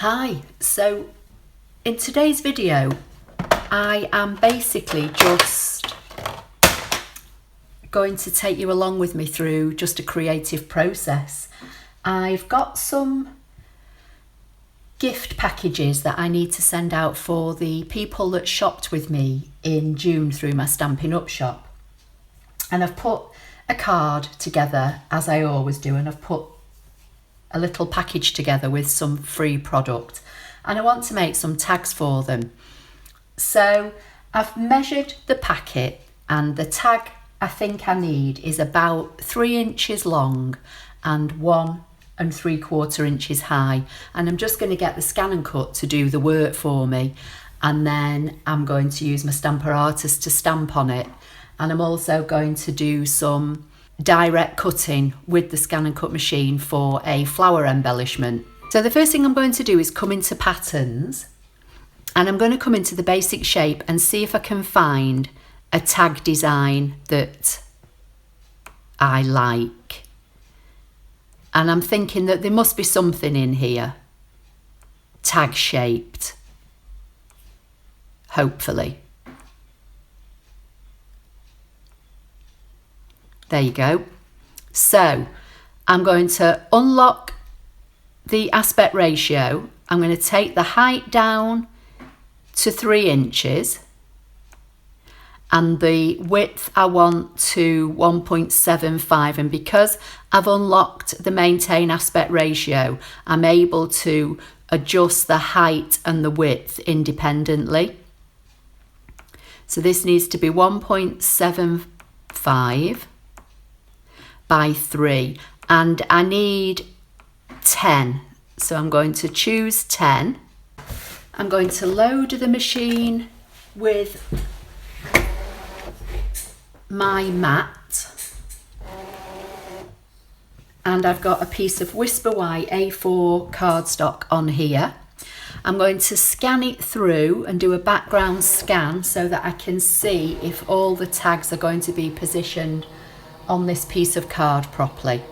Hi, so in today's video I am basically just going to take you along with me through just a creative process. I've got some gift packages that I need to send out for the people that shopped with me in June through my Stampin' Up shop, and I've put a card together as I always do, and I've put a little package together with some free product, and I want to make some tags for them. So I've measured the packet, and the tag I think I need is about 3 inches long and 1 3/4 inches high, and I'm just going to get the ScanNCut to do the work for me, and then I'm going to use my Stamper Artist to stamp on it, and I'm also going to do some direct cutting with the ScanNCut machine for a flower embellishment. So the first thing I'm going to do is come into patterns, and I'm going to come into the basic shape and see if I can find a tag design that I like. And I'm thinking that there must be something in here tag shaped, hopefully. There you go. So I'm going to unlock the aspect ratio. I'm going to take the height down to 3 inches, and the width I want to 1.75, and because I've unlocked the maintain aspect ratio, I'm able to adjust the height and the width independently. So this needs to be 1.75 by 3, and I need 10, so I'm going to choose 10. I'm going to load the machine with my mat, and I've got a piece of Whisper White A4 cardstock on here. I'm going to scan it through and do a background scan so that I can see if all the tags are going to be positioned on this piece of card properly.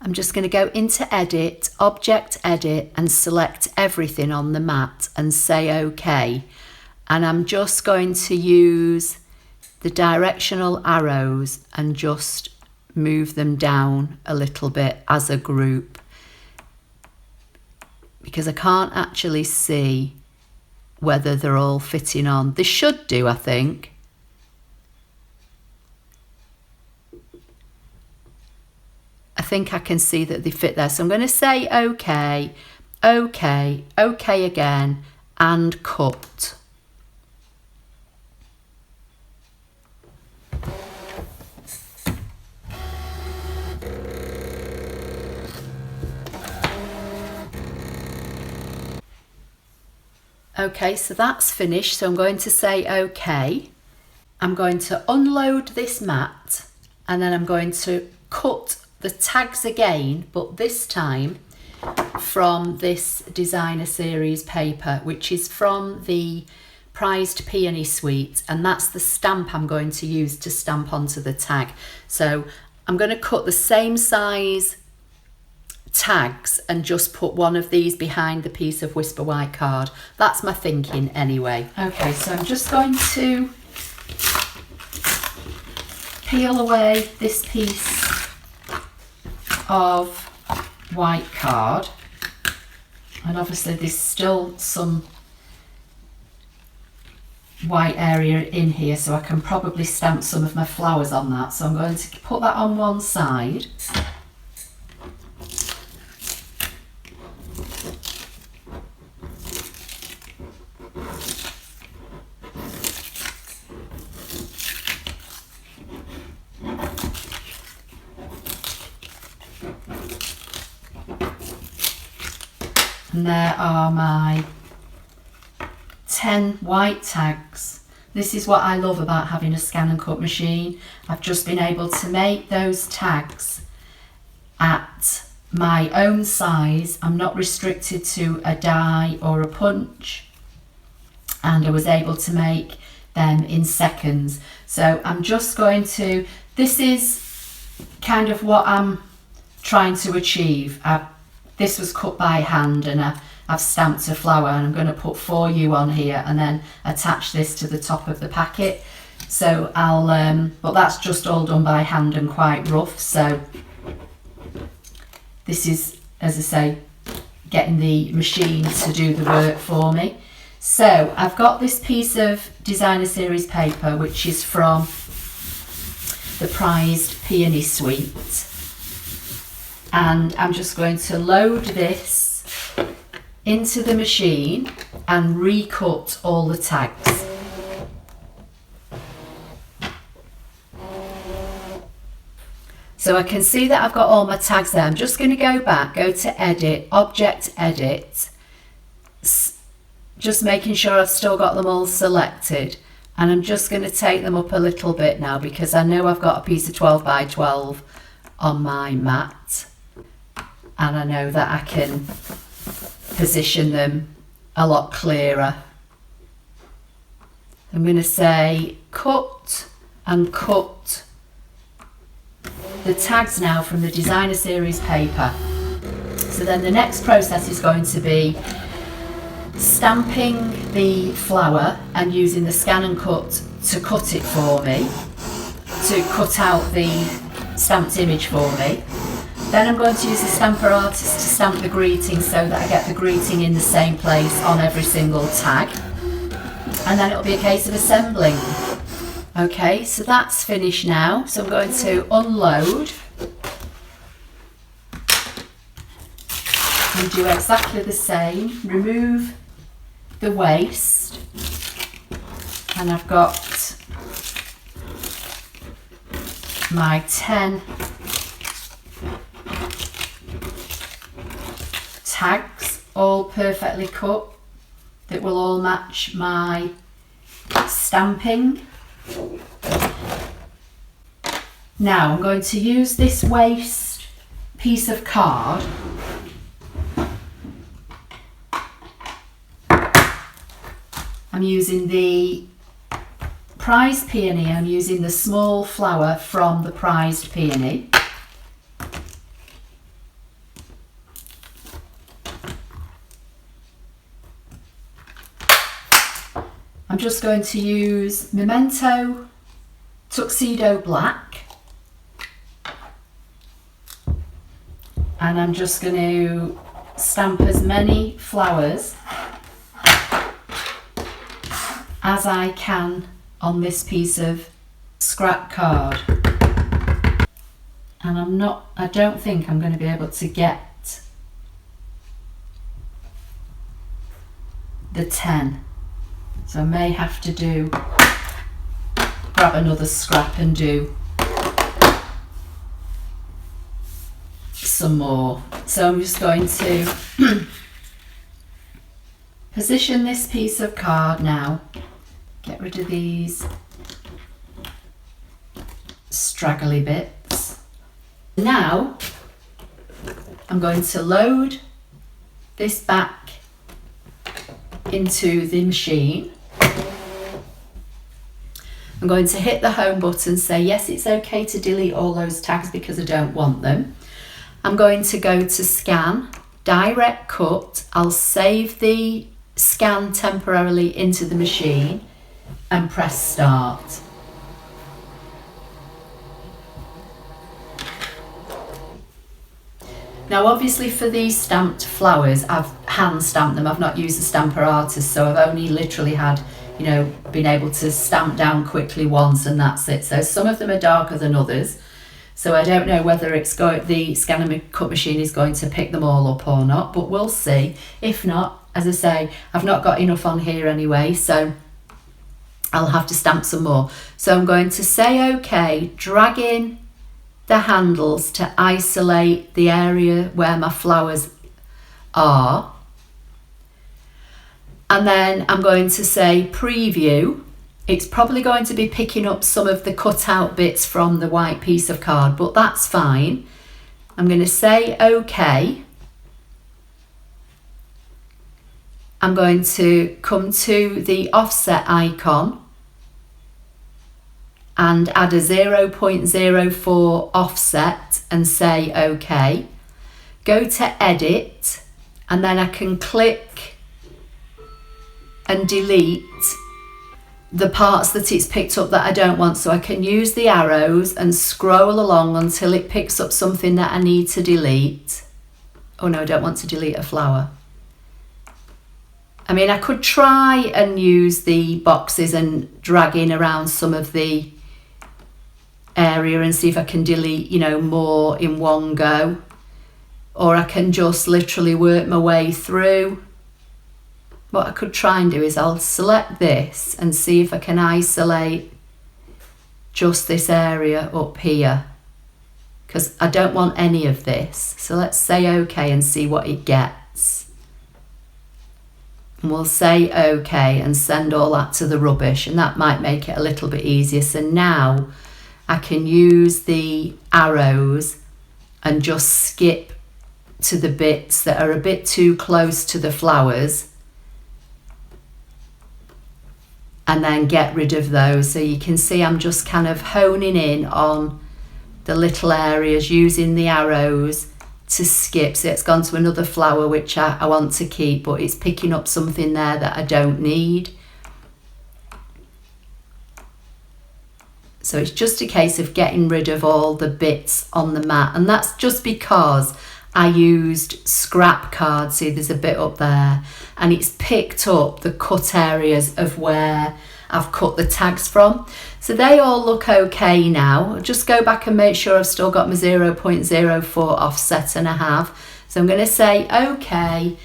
I'm just going to go into Edit, Object Edit, and select everything on the mat and say OK. And I'm just going to use the directional arrows and just move them down a little bit as a group, because I can't actually see whether they're all fitting on. They should do, I think. I think I can see that they fit there. So I'm going to say OK, OK, OK again, and cut. Okay, so that's finished, so I'm going to say OK. I'm going to unload this mat, and then I'm going to cut the tags again, but this time from this designer series paper, which is from the Prized Peony Suite, and that's the stamp I'm going to use to stamp onto the tag. So I'm going to cut the same size tags and just put one of these behind the piece of Whisper White card. That's my thinking anyway. Okay, so I'm just going to peel away this piece of white card, and obviously there's still some white area in here, so I can probably stamp some of my flowers on that. So I'm going to put that on one side. And there are my 10 white tags. This is what I love about having a ScanNCut machine. I've just been able to make those tags at my own size. I'm not restricted to a die or a punch, and I was able to make them in seconds. So I'm just going to, this is kind of what I'm trying to achieve. This was cut by hand, and I've stamped a flower, and I'm going to put For You on here and then attach this to the top of the packet. So but that's just all done by hand and quite rough. So this is, as I say, getting the machine to do the work for me. So I've got this piece of designer series paper, which is from the prized Peony Suite, and I'm just going to load this into the machine and recut all the tags. So I can see that I've got all my tags there. I'm just going to go back, go to Edit, Object Edit, just making sure I've still got them all selected, and I'm just going to take them up a little bit now because I know I've got a piece of 12 by 12 on my mat, and I know that I can position them a lot clearer. I'm going to say cut and cut the tags now from the designer series paper. So then the next process is going to be stamping the flower and using the ScanNCut to cut it for me, to cut out the stamped image for me. Then I'm going to use the stamper artist to stamp the greeting so that I get the greeting in the same place on every single tag. And then it'll be a case of assembling. Okay, so that's finished now. So I'm going to unload and do exactly the same. Remove the waste, and I've got my 10 tags all perfectly cut that will all match my stamping. Now I'm going to use this waste piece of card I'm using the prized peony. I'm using the small flower from the prized peony. I'm just going to use Memento Tuxedo Black, and I'm just going to stamp as many flowers as I can on this piece of scrap card. And I don't think I'm going to be able to get the 10. So I may have to grab another scrap and do some more. So I'm just going to position this piece of card now. Get rid of these straggly bits. Now I'm going to load this back into the machine. I'm going to hit the home button, say yes, it's okay to delete all those tags because I don't want them. I'm going to go to Scan, Direct Cut. I'll save the scan temporarily into the machine and press Start. Now obviously for these stamped flowers, I've hand stamped them. I've not used a stamper artist, so I've only literally had, been able to stamp down quickly once and that's it. So some of them are darker than others. So I don't know whether the ScanNCut machine is going to pick them all up or not, but we'll see. If not, as I say, I've not got enough on here anyway, so I'll have to stamp some more. So I'm going to say OK, drag in the handles to isolate the area where my flowers are. And then I'm going to say Preview. It's probably going to be picking up some of the cut out bits from the white piece of card, but that's fine. I'm going to say OK. I'm going to come to the offset icon and add a 0.04 offset and say OK. Go to edit, and then I can click and delete the parts that it's picked up that I don't want. So I can use the arrows and scroll along until it picks up something that I need to delete. Oh no, I don't want to delete a flower. I mean, I could try and use the boxes and drag in around some of the area and see if I can delete, you know, more in one go. Or I can just literally work my way through. What I could try and do is I'll select this and see if I can isolate just this area up here, because I don't want any of this. So let's say OK and see what it gets. And we'll say OK and send all that to the rubbish, and that might make it a little bit easier. So now I can use the arrows and just skip to the bits that are a bit too close to the flowers, and then get rid of those. So you can see I'm just kind of honing in on the little areas using the arrows to skip. So it's gone to another flower which I want to keep, but it's picking up something there that I don't need. So it's just a case of getting rid of all the bits on the mat, and that's just because I used scrap card. See, there's a bit up there, and it's picked up the cut areas of where I've cut the tags from. So they all look okay now. I'll just go back and make sure I've still got my 0.04 offset, and I have. So I'm going to say OK,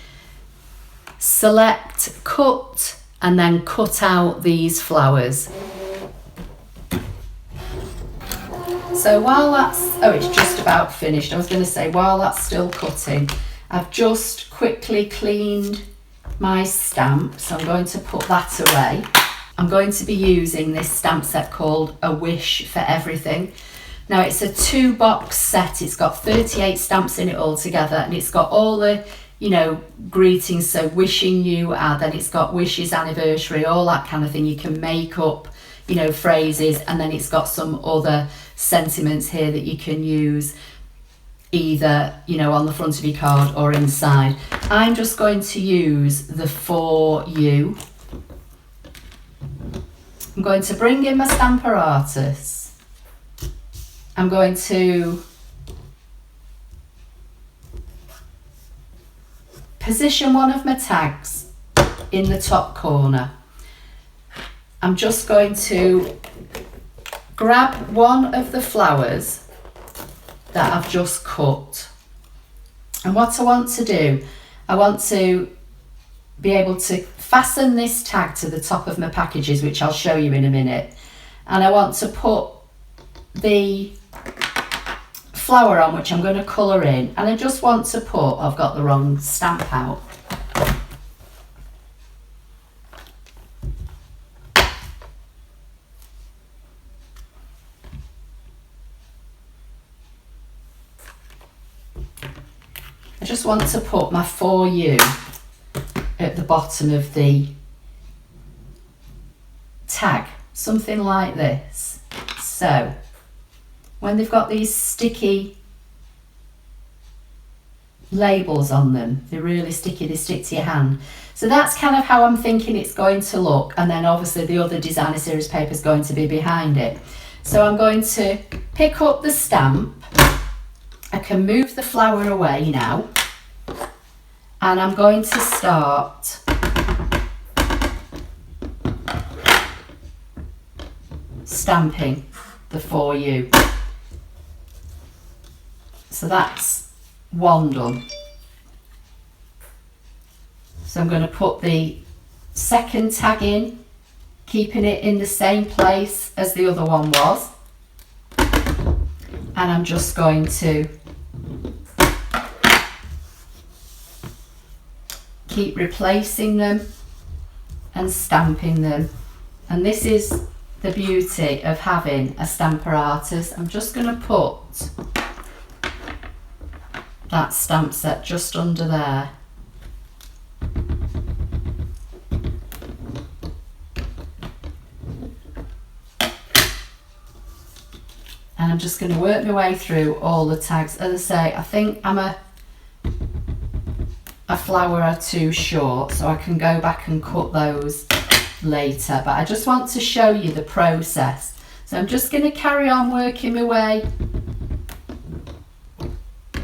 select cut, and then cut out these flowers. So while that's, oh, it's just about finished. I was going to say, while that's still cutting, I've just quickly cleaned my stamp. So I'm going to put that away. I'm going to be using this stamp set called A Wish for Everything. Now it's a 2-box set. It's got 38 stamps in it all together, and it's got all the, you know, greetings. So wishing you, then it's got wishes, anniversary, all that kind of thing. You can make up, you know, phrases, and then it's got some other sentiments here that you can use either, you know, on the front of your card or inside. I'm just going to use the For You. I'm going to bring in my Stamper Artist. I'm going to position one of my tags in the top corner. I'm just going to grab one of the flowers that I've just cut, and what I want to do, I want to be able to fasten this tag to the top of my packages, which I'll show you in a minute, and I want to put the flower on, which I'm going to colour in, and I just want to put, I've got the wrong stamp out, I just want to put my For You at the bottom of the tag, something like this. So when they've got these sticky labels on them, they're really sticky, they stick to your hand. So that's kind of how I'm thinking it's going to look, and then obviously the other designer series paper is going to be behind it. So I'm going to pick up the stamp. I can move the flower away now, and I'm going to start stamping the For You. So that's one done. So I'm going to put the second tag in, keeping it in the same place as the other one was, and I'm just going to keep replacing them and stamping them. And this is the beauty of having a Stamper Artist. I'm just going to put that stamp set just under there. And I'm just going to work my way through all the tags. As I say, I think I'm a flower or two short, so I can go back and cut those later, but I just want to show you the process. So I'm just going to carry on working my way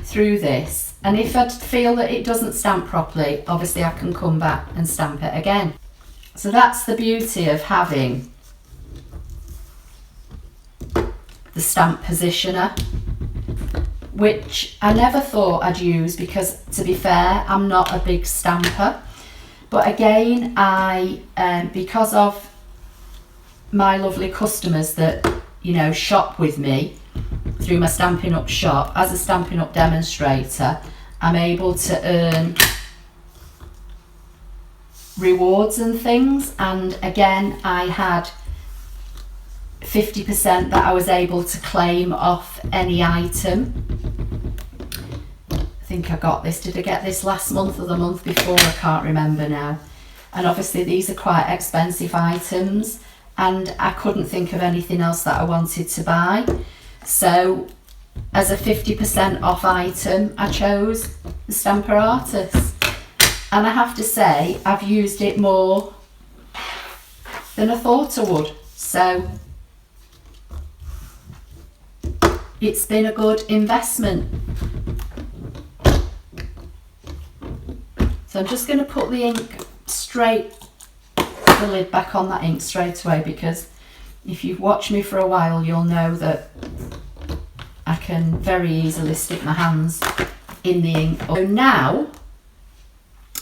through this, and if I feel that it doesn't stamp properly, obviously I can come back and stamp it again. So that's the beauty of having the stamp positioner, which I never thought I'd use because, to be fair, I'm not a big stamper. But again, because of my lovely customers that, you know, shop with me through my Stampin' Up shop, as a Stampin' Up demonstrator, I'm able to earn rewards and things. And again, I had 50% that I was able to claim off any item. I think I got this, did I get this last month or the month before? I can't remember now. And obviously these are quite expensive items, and I couldn't think of anything else that I wanted to buy. So as a 50% off item, I chose the Stamper Artist. And I have to say, I've used it more than I thought I would. So it's been a good investment. So I'm just going to put the ink straight, the lid back on that ink straight away, because if you've watched me for a while, you'll know that I can very easily stick my hands in the ink. So now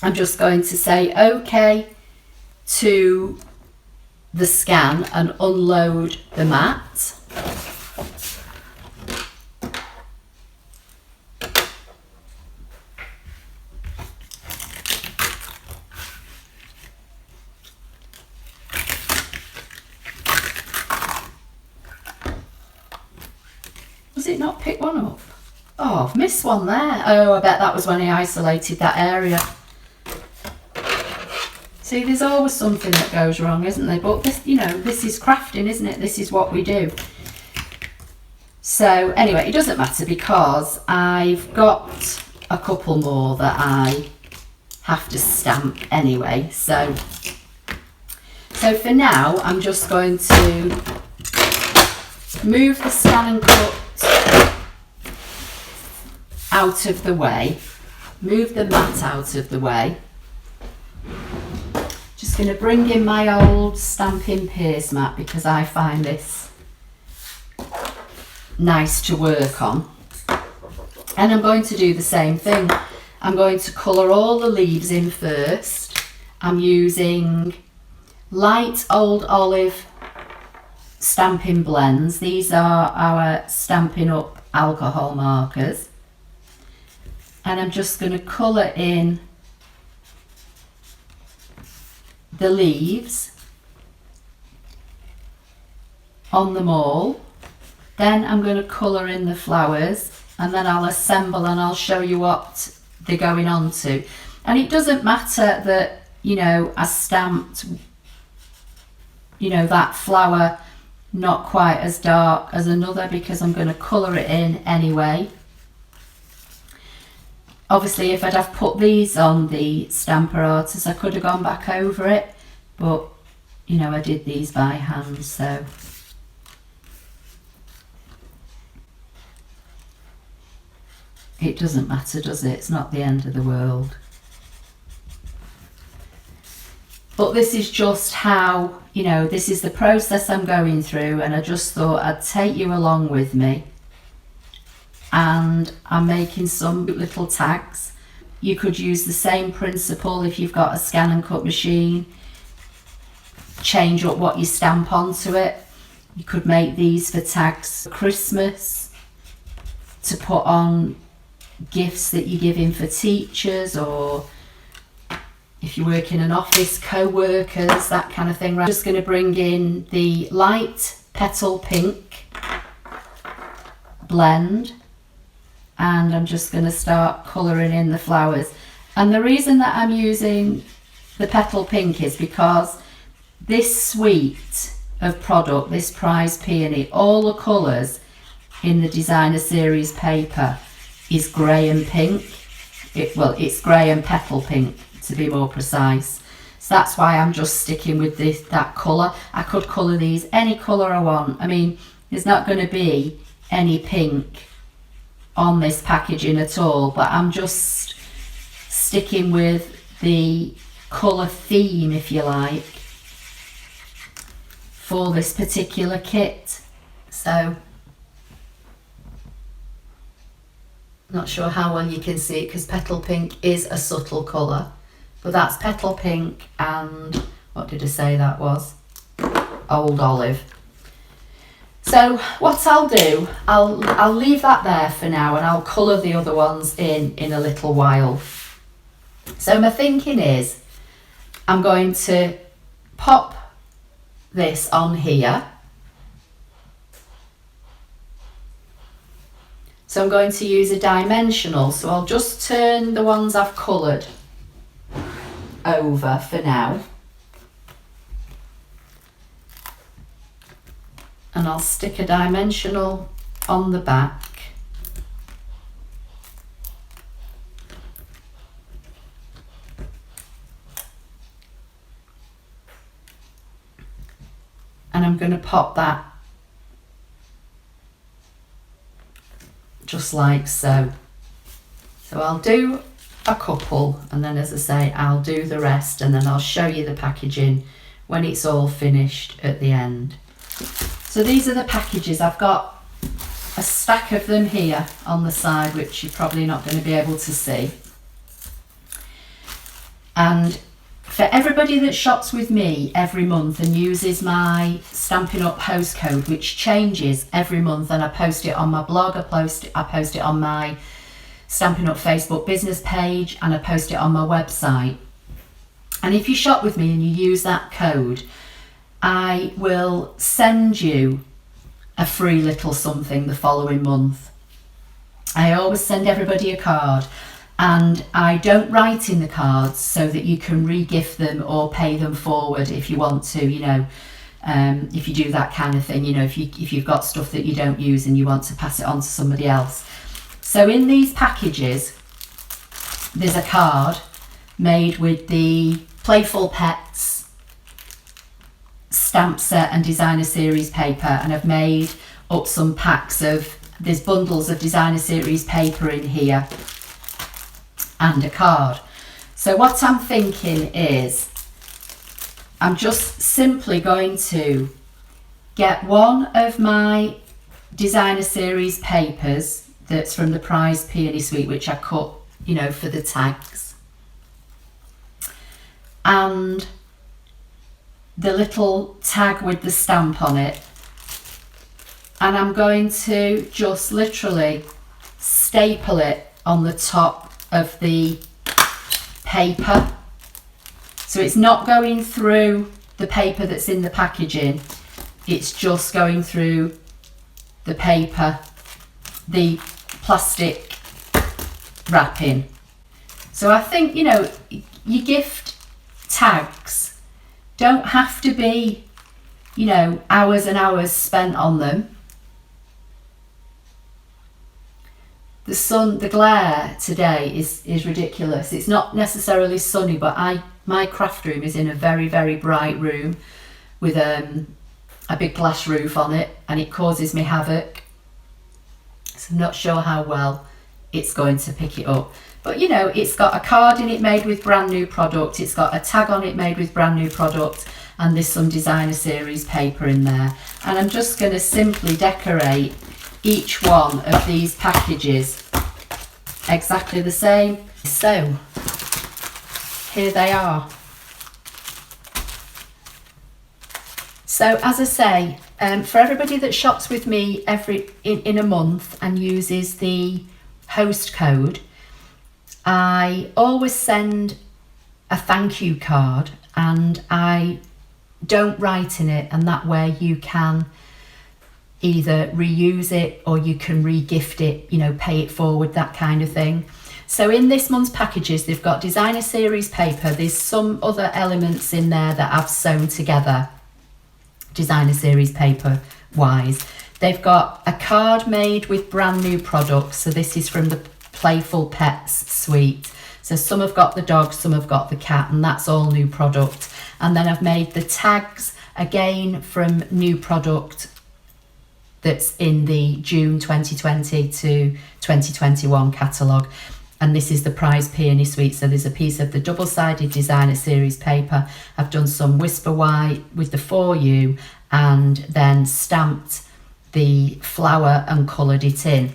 I'm just going to say OK to the scan and unload the mat. Was it not pick one up? Oh, I've missed one there. Oh, I bet that was when I isolated that area. See, there's always something that goes wrong, isn't there? But this, you know, this is crafting, isn't it? This is what we do. So anyway, it doesn't matter because I've got a couple more that I have to stamp anyway. So for now, I'm just going to move the ScanNCut out of the way, move the mat out of the way. Just going to bring in my old Stampin' Pierce mat because I find this nice to work on. And I'm going to do the same thing. I'm going to colour all the leaves in first. I'm using light Old Olive Stampin' blends. These are our Stampin' Up alcohol markers. And I'm just going to colour in the leaves on them all. Then I'm going to colour in the flowers, and then I'll assemble and I'll show you what they're going on to. And it doesn't matter that, you know, I stamped, you know, that flower not quite as dark as another, because I'm going to colour it in anyway. Obviously, if I'd have put these on the Stamper Artist, I could have gone back over it, but, you know, I did these by hand, so. It doesn't matter, does it? It's not the end of the world. But this is just how, you know, this is the process I'm going through, and I just thought I'd take you along with me. And I'm making some little tags. You could use the same principle if you've got a ScanNCut machine. Change up what you stamp onto it. You could make these for tags for Christmas, to put on gifts that you're giving for teachers, or if you work in an office, co-workers, that kind of thing. I'm just going to bring in the light Petal Pink blend, and I'm just going to start colouring in the flowers. And the reason that I'm using the Petal Pink is because this suite of product, this Prize Peony, all the colours in the designer series paper is grey and pink. It's grey and petal pink to be more precise. So that's why I'm just sticking with that colour. I could colour these any colour I want. I mean, there's not going to be any pink on this packaging at all, but I'm just sticking with the colour theme, if you like, for this particular kit. So not sure how well you can see it because petal pink is a subtle colour, but that's petal pink and what did I say that was? Old olive. So what I'll do, I'll leave that there for now and I'll colour the other ones in a little while. So my thinking is I'm going to pop this on here. So I'm going to use a dimensional, so I'll just turn the ones I've coloured over for now. And I'll stick a dimensional on the back. And I'm going to pop that just like so. So I'll do a couple and then, as I say, I'll do the rest and then I'll show you the packaging when it's all finished at the end. So these are the packages. I've got a stack of them here on the side, which you're probably not going to be able to see. And for everybody that shops with me every month and uses my Stampin' Up host code, which changes every month, and I post it on my blog, I post it on my Stampin' Up Facebook business page, and I post it on my website. And if you shop with me and you use that code, I will send you a free little something the following month. I always send everybody a card, and I don't write in the cards so that you can re-gift them or pay them forward if you want to, you know, if you do that kind of thing, you know, if you've got stuff that you don't use and you want to pass it on to somebody else. So in these packages, there's a card made with the Playful Pets stamp set and designer series paper, and I've made up some packs of, there's bundles of designer series paper in here and a card. So what I'm thinking is I'm just simply going to get one of my designer series papers that's from the Prize Peony Suite, which I cut, you know, for the tags, and the little tag with the stamp on it, and I'm going to just literally staple it on the top of the paper. So it's not going through the paper that's in the packaging, it's just going through the paper, the plastic wrapping. So I think, you know, your gift tags don't have to be, you know, hours and hours spent on them. The sun, the glare today is ridiculous. It's not necessarily sunny, but my craft room is in a very, very bright room with a big glass roof on it, and it causes me havoc. So I'm not sure how well it's going to pick it up. But you know, it's got a card in it made with brand new product, it's got a tag on it made with brand new product, and there's some designer series paper in there. And I'm just going to simply decorate each one of these packages exactly the same. So here they are. So as I say, for everybody that shops with me in a month and uses the host code, I always send a thank you card, and I don't write in it, and that way you can either reuse it or you can re-gift it, you know, pay it forward, that kind of thing. So in this month's packages, they've got designer series paper. There's some other elements in there that I've sewn together, designer series paper wise. They've got a card made with brand new products. So this is from the Playful Pets suite. So some have got the dog, some have got the cat, and that's all new product. And then I've made the tags again from new product that's in the June 2020 to 2021 catalogue. And this is the Prize Peony Suite. So there's a piece of the double-sided designer series paper. I've done some Whisper White with the For You and then stamped the flower and coloured it in.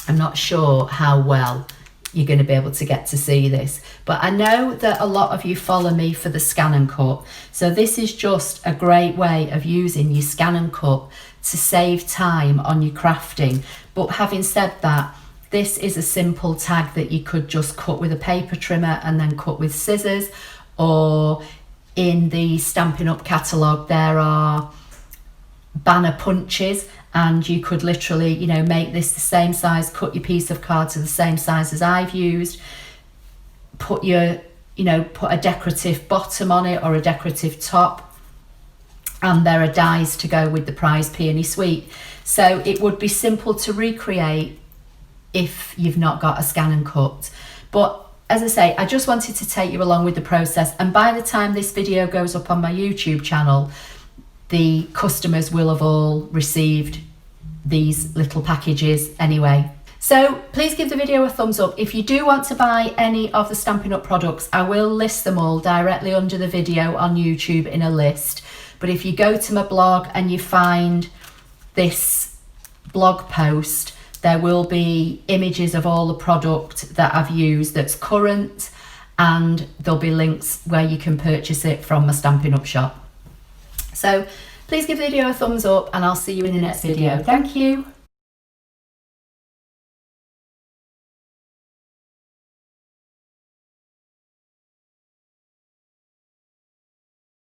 I'm not sure how well you're going to be able to get to see this, but I know that a lot of you follow me for the ScanNCut. So this is just a great way of using your ScanNCut to save time on your crafting. But having said that, this is a simple tag that you could just cut with a paper trimmer and then cut with scissors, or in the Stampin' Up catalogue there are banner punches, and you could literally, you know, make this the same size, cut your piece of card to the same size as I've used, put your, you know, put a decorative bottom on it or a decorative top, and there are dies to go with the Prize Peony Suite. So it would be simple to recreate if you've not got a ScanNCut. But as I say, I just wanted to take you along with the process, and by the time this video goes up on my YouTube channel, the customers will have all received these little packages anyway. So please give the video a thumbs up. If you do want to buy any of the Stampin' Up products, I will list them all directly under the video on YouTube in a list. But if you go to my blog and you find this blog post, there will be images of all the product that I've used that's current, and there'll be links where you can purchase it from my Stampin' Up shop. So please give the video a thumbs up, and I'll see you in the next video. Thank you.